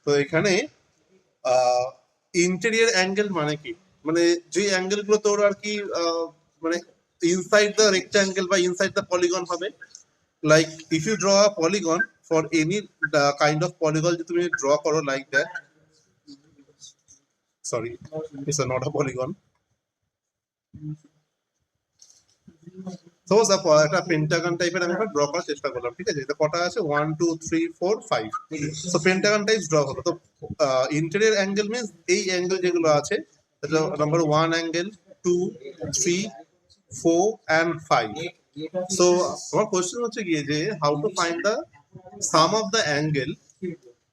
তো এখানে interior angle মানে কি, মানে যে অ্যাঙ্গেল গুলো তোর আর কি মানে ইনসাইড দ্য রেক্টাঙ্গেল বা ইনসাইড দ্য পলিগন হবে। Like if you draw a polygon for any kind of polygon, যদি তুমি ড্র করো like that, sorry it's not a polygon, suppose একটা পেন্টাগন টাইপের আমি ড্র করার চেষ্টা করলাম, ঠিক আছে, এটা কটা আছে 1 2 3 4 5, সো পেন্টাগন টাইপ ড্র হলো। তো ইন্টেরিয়র অ্যাঙ্গেল মিন্স এই অ্যাঙ্গেল যেগুলো আছে, নাম্বার 1 অ্যাঙ্গেল, 2 3 4 and 5. সো আমার কোশ্চেন হচ্ছে গিয়ে যে how to find the some of the angle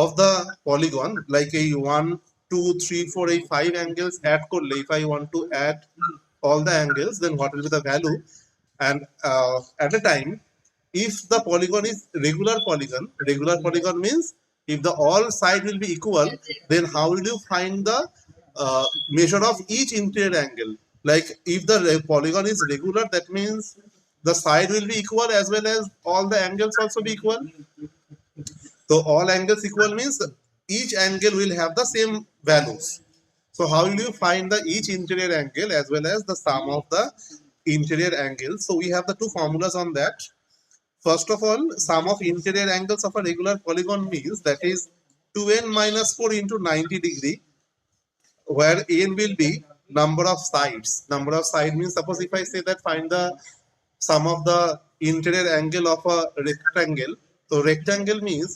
of the polygon, like a 1 2 3 4 এই 5 angles add করলে, if I want to add all the angles, then what will be the value? And at a time, if the polygon is regular polygon means if the all side will be equal, then how will you find the measure of each interior angle? Like if the polygon is regular, that means the side will be equal as well as all the angles also be equal. So all angles equal means each angle will have the same values. So how will you find the each interior angle as well as the sum of the interior angles? So we have the two formulas on that. First of all, sum of interior angles of a regular polygon means that is 2n minus 4 into 90 degree, where n will be number of sides. Number of side means, suppose if I say that find the sum of the interior angle of a rectangle. So rectangle means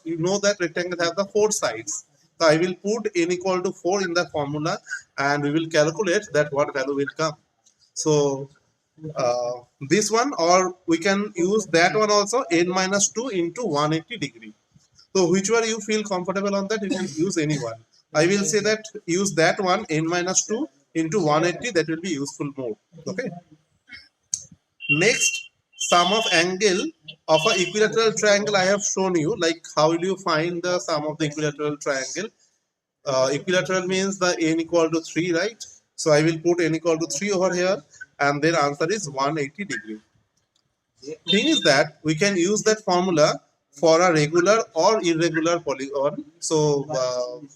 you know that rectangle have the 4 sides. So I will put n equal to 4 in the formula and we will calculate that what value will come. So this one, or we can use that one also, n minus 2 into 180 degree. So which one you feel comfortable on that, you can use any one. I will say that use that one, n minus 2 into 180, that will be useful more. Okay. Next, sum of angle of a equilateral triangle I have shown you. Like how will you find the sum of the equilateral triangle? Equilateral means the n equal to 3, right? So I will put n equal to 3 over here, and their answer is 180 degree. Thing is that we can use that formula for a regular or irregular polygon. So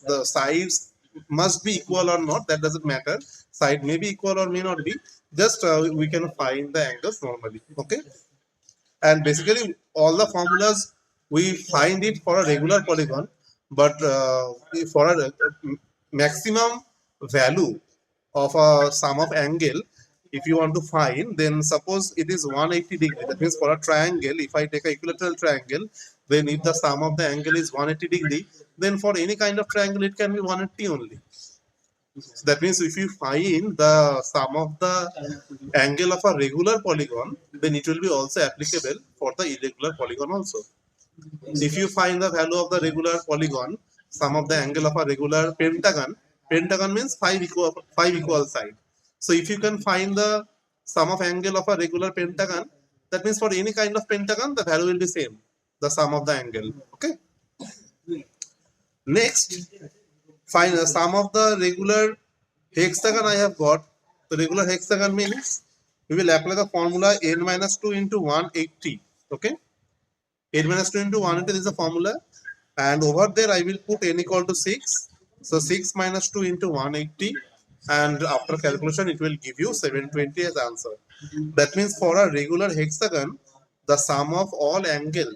the sides must be equal or not, that doesn't matter. Side may be equal or may not be. Just we can find the angles normally. Okay. And basically all the formulas we find it for a regular polygon, but for a maximum value of a sum of angle, if you want to find, then suppose it is 180 degree, that means for a triangle, if I take a equilateral triangle, then if the sum of the angle is 180 degree, then for any kind of triangle it can be 180 only. So that means if you find the sum of the angle of a regular polygon, then it will be also applicable for the irregular polygon also. If you find the value of the regular polygon, sum of the angle of a regular pentagon, pentagon means 5 equal side. So if you can find the sum of angle of a regular pentagon, that means for any kind of pentagon the value will be same, the sum of the angle. Okay. Next, find the sum of the regular hexagon I have got. The regular hexagon means we will apply the formula n minus 2 into 180. Okay. n minus 2 into 180 is the formula, and over there I will put n equal to 6. So 6 minus 2 into 180, and after calculation it will give you 720 as answer. That means for a regular hexagon, the sum of all angle,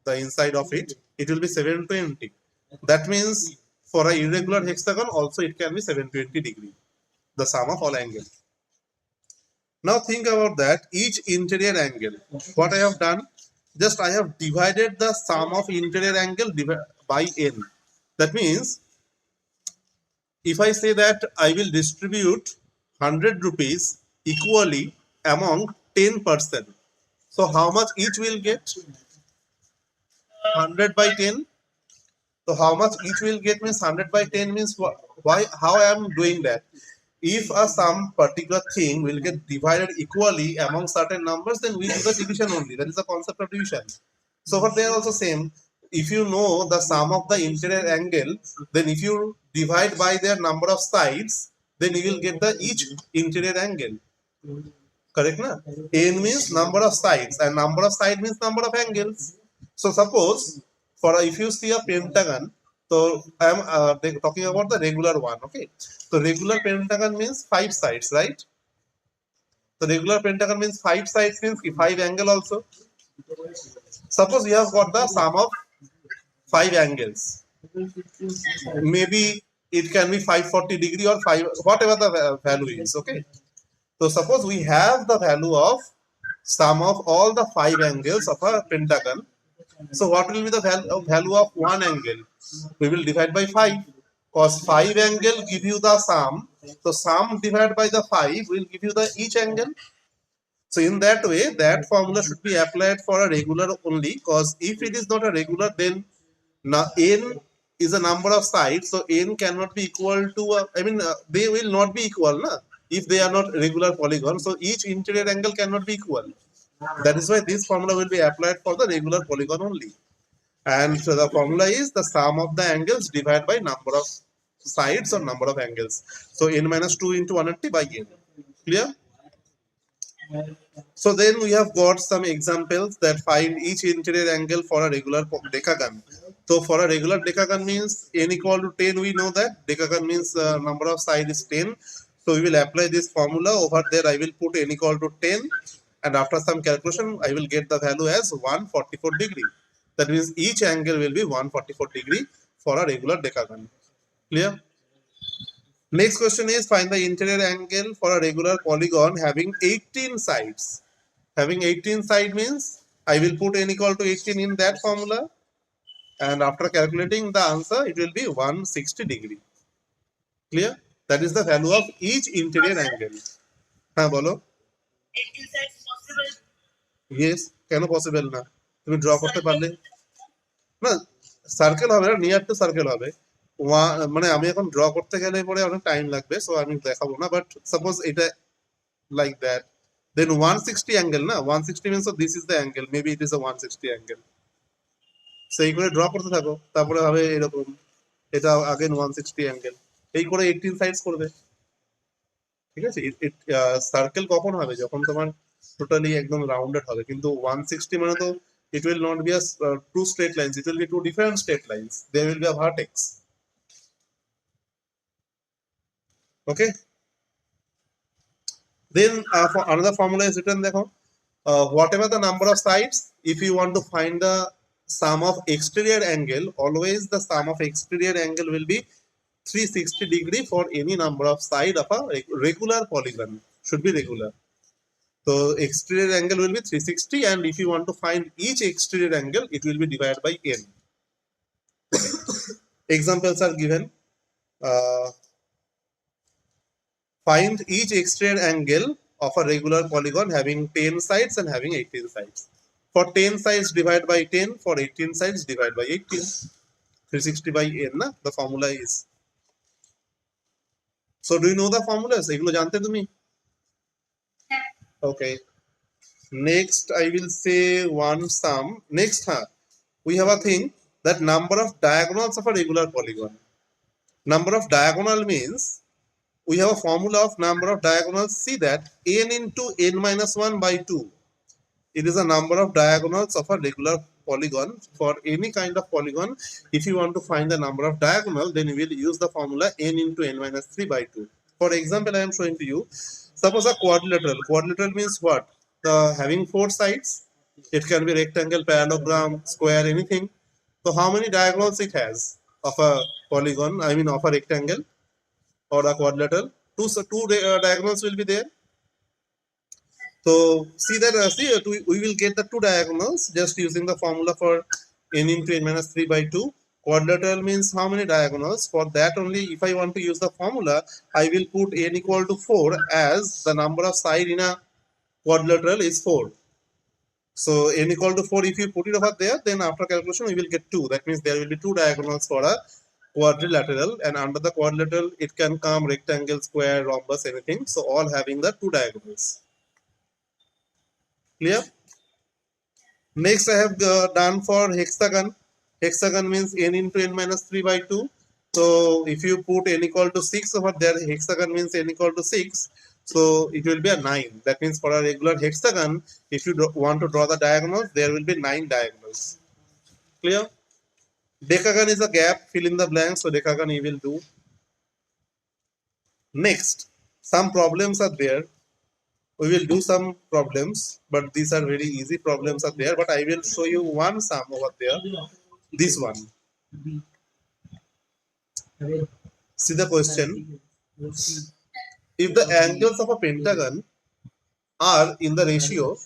the inside of it, it will be 720. That means for a irregular hexagon also it can be 720 degree, the sum of all angle. Now think about that, each interior angle. What I have done, just I have divided the sum of interior angle by n. That means if I say that I will distribute 100 rupees equally among 10%, so how much each will get? 100 by 10. So how much each will get means 100 by 10 means why? How I am doing that? If some particular thing will get divided equally among certain numbers, then we do the division only. That is the concept of division. So for there also same. If you know the sum of the interior angle, then if you divide by their number of sides, then you will get the each interior angle. Correct, na? N means number of sides, and number of side means number of angles. So suppose for if you see a pentagon, So I am talking about the regular one. Okay. So regular pentagon means 5 sides, right? So regular pentagon means 5 sides means 5 angle also. Suppose you have got the sum of 5 angles. Maybe it can be 540 degree or 5 whatever the value is. Okay. So suppose we have the value of sum of all the 5 angles of a pentagon. So what will be the value of one angle? We will divide by 5 because 5 angle give you the sum. So sum divided by the 5 will give you the each angle. So in that way, that formula should be applied for a regular only, because if it is not a regular, then n is a number of sides, so n cannot be equal to they will not be equal if they are not regular polygon. So each interior angle cannot be equal. That is why this formula will be applied for the regular polygon only. And so the formula is the sum of the angles divided by number of sides or number of angles. So n minus 2 into 180 by n. Clear? So then we have got some examples that find each interior angle for a regular decagon. So for a regular decagon means n equal to 10, we know that. Decagon means number of side is 10. So we will apply this formula over there. I will put n equal to 10, and after some calculation I will get the value as 144 degree. That means each angle will be 144 degree for a regular decagon. Clear? Next question is find the interior angle for a regular polygon having 18 sides. Having 18 side means I will put n equal to 18 in that formula, and after calculating the answer it will be 160 degree. Clear? That is the value of each interior angle. হ্যাঁ বলো। Yes, কেন possible না? তুমি draw করতে পারলে না, circle হবে না, নিয়ার টু সার্কেল হবে। মানে আমি এখন ড্র করতে গেলে পরে অনেক টাইম লাগবে, সো আমি দেখাবো না, বাট সাপোজ এটা like that, then 160 angle na, 160 means so this is the angle, maybe it is a 160 angle. সেই করে ড্র করতে থাকো, তারপরে হবে এরকম, এটা अगेन 160 angle, এই করে 18 সাইডস করবে। ঠিক আছে, সার্কেল কখন হবে? যখন তোমার টোটালি একদম রাউন্ডেড হবে, কিন্তু 160 মানে তো it will not be a two straight lines, it will be two different straight lines, there will be a vertex. Okay, then for another formula is written, দেখো, whatever the number of sides, if you want to find the sum of exterior angle, always the sum of exterior angle will be 360 degree for any number of side of a regular polygon, should be regular. So exterior angle will be 360, and if you want to find each exterior angle, it will be divided by n. Examples are given. Find each exterior angle of a regular polygon having 10 sides and having 18 sides. For 10 sides divide by 10, for 18 sides divide by 18. 360 by n na, the formula is. So do you know the formulas? এগুলো জানতে তুমি? Okay. Next I will say one sum. Next we have a thing that number of diagonals of a regular polygon. Number of diagonal means we have a formula of number of diagonals. See that n into n minus 1 by 2. It is a number of diagonals of a regular polygon. For any kind of polygon, if you want to find the number of diagonal, then you will use the formula n into n minus 3 by 2. For example, I am showing to you, suppose a quadrilateral. Quadrilateral means what? Having 4 sides. It can be rectangle, parallelogram, square, anything. So how many diagonals it has of a polygon, I mean of a rectangle or a quadrilateral? Two diagonals will be there. So see that we will get the two diagonals just using the formula for n into n minus 3 by 2. Quadrilateral means how many diagonals? For that only, if I want to use the formula, I will put n equal to 4, as the number of side in a quadrilateral is 4. So n equal to 4, if you put it over there, then after calculation we will get 2. That means there will be two diagonals for a quadrilateral, and under the quadrilateral it can come rectangle, square, rhombus, anything. So all having the two diagonals. Clear? Next I have done for hexagon. Hexagon means n into n minus 3 by 2. So if you put n equal to 6 over there, hexagon means n equal to 6. So it will be a 9. That means for a regular hexagon, if you want to draw the diagonals, there will be 9 diagonals. Clear? Decagon is a gap, fill in the blank, so decagon you will do. Next, some problems are there. We will do some problems, but these are very easy problems are there. But I will show you one sum over there. This one. See the question. If the angles of a pentagon are in the ratio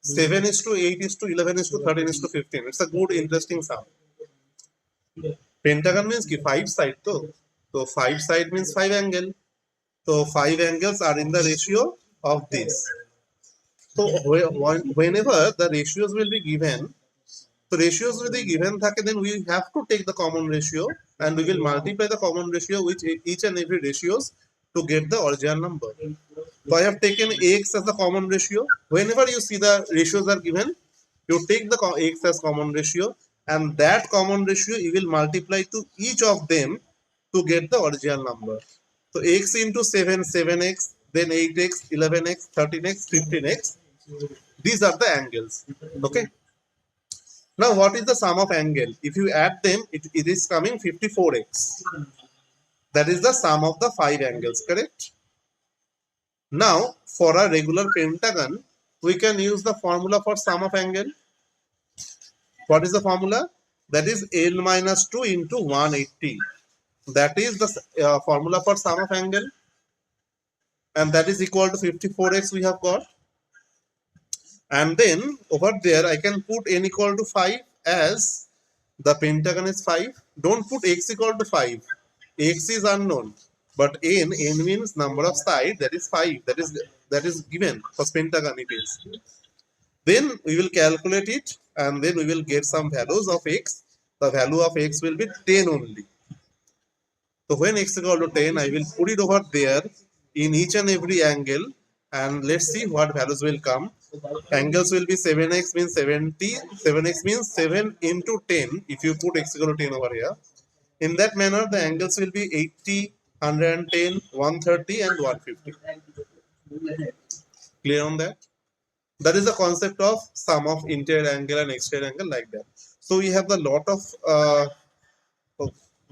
7 is to 8 is to 11 is to 13 is to 15. It's a good, interesting sum. Pentagon means ki 5 side to. So 5 side means 5 angle. So 5 angles are in the ratio of this. So whenever the ratios will be given, so ratios will be given, then we have to take the common ratio and we will multiply the common ratio with each and every ratios to get the original number. So I have taken x as the common ratio. Whenever you see the ratios are given, you take the x as common ratio and that common ratio you will multiply to each of them to get the original number. So x into 7, 7x, then 8x, 11x, 13x, 15x. These are the angles. Okay. Now what is the sum of angle? If you add them, it is coming 54x. That is the sum of the 5 angles, correct? Now for a regular pentagon, we can use the formula for sum of angle. What is the formula? That is L minus 2 into 180. That is the formula for sum of angle. And that is equal to 54x we have got. And then over there I can put n equal to 5 as the pentagon is 5. Don't put x equal to 5. X is unknown. But n means number of sides, that is 5. That is given for pentagon it is. Then we will calculate it and then we will get some values of x. The value of x will be 10 only. So when x equal to 10, I will put it over there in each and every angle and let's see what values will come. Angles will be 7x means 70, 7x means 7 into 10 if you put x equal to 10 over here. In that manner, the angles will be 80, 110, 130 and 150. Clear on that? That is the concept of sum of interior angle and exterior angle like that. So we have the lot of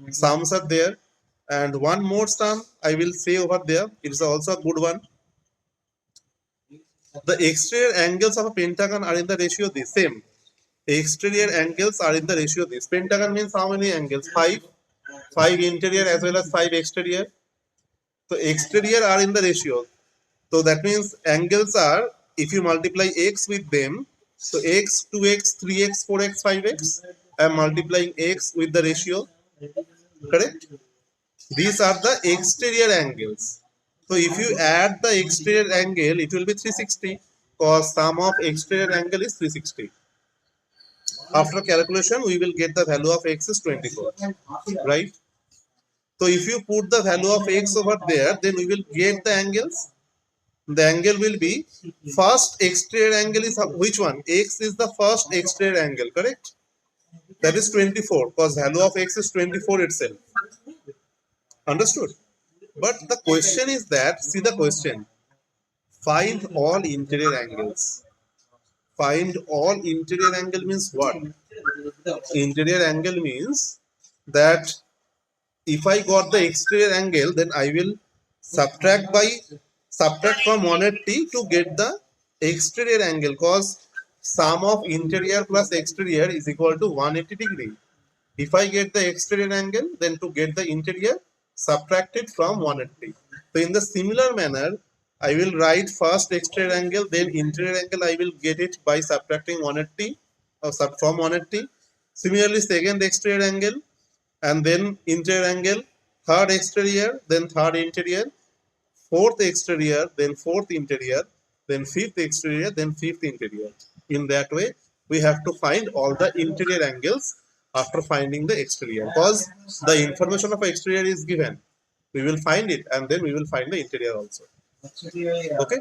sums are there. And one more sum I will say over there. It is also a good one. The exterior angles of a pentagon are in the ratio the same. Exterior angles are in the ratio this. Pentagon means how many angles? 5. 5 interior as well as 5 exterior. So exterior are in the ratio. So that means angles are, if you multiply x with them, so x, 2x, 3x, 4x, 5x, I am multiplying x with the ratio. Correct? These are the exterior angles. So if you add the exterior angle, it will be 360 because sum of exterior angle is 360. After calculation, we will get the value of x is 24. Right? So if you put the value of x over there, then we will get the angles. The angle will be first exterior angle is which one? X is the first exterior angle, correct? That is 24 because value of x is 24 itself. Understood? But the question is that, see the question, find all interior angles. Find all interior angle means what? Interior angle means that if I got the exterior angle, then I will subtract from 180 to get the exterior angle because sum of interior plus exterior is equal to 180 degree. If I get the exterior angle, then to get the interior, subtract it from 180. So in the similar manner, I will write first exterior angle, then interior angle. I will get it by subtracting 180 or from 180. Similarly, second exterior angle, and then interior angle, third exterior, then third interior, fourth exterior, then fourth interior, then fifth exterior, then fifth interior. In that way, we have to find all the interior angles after finding the exterior because the information of exterior is given. We will find it and then we will find the interior also. Okay.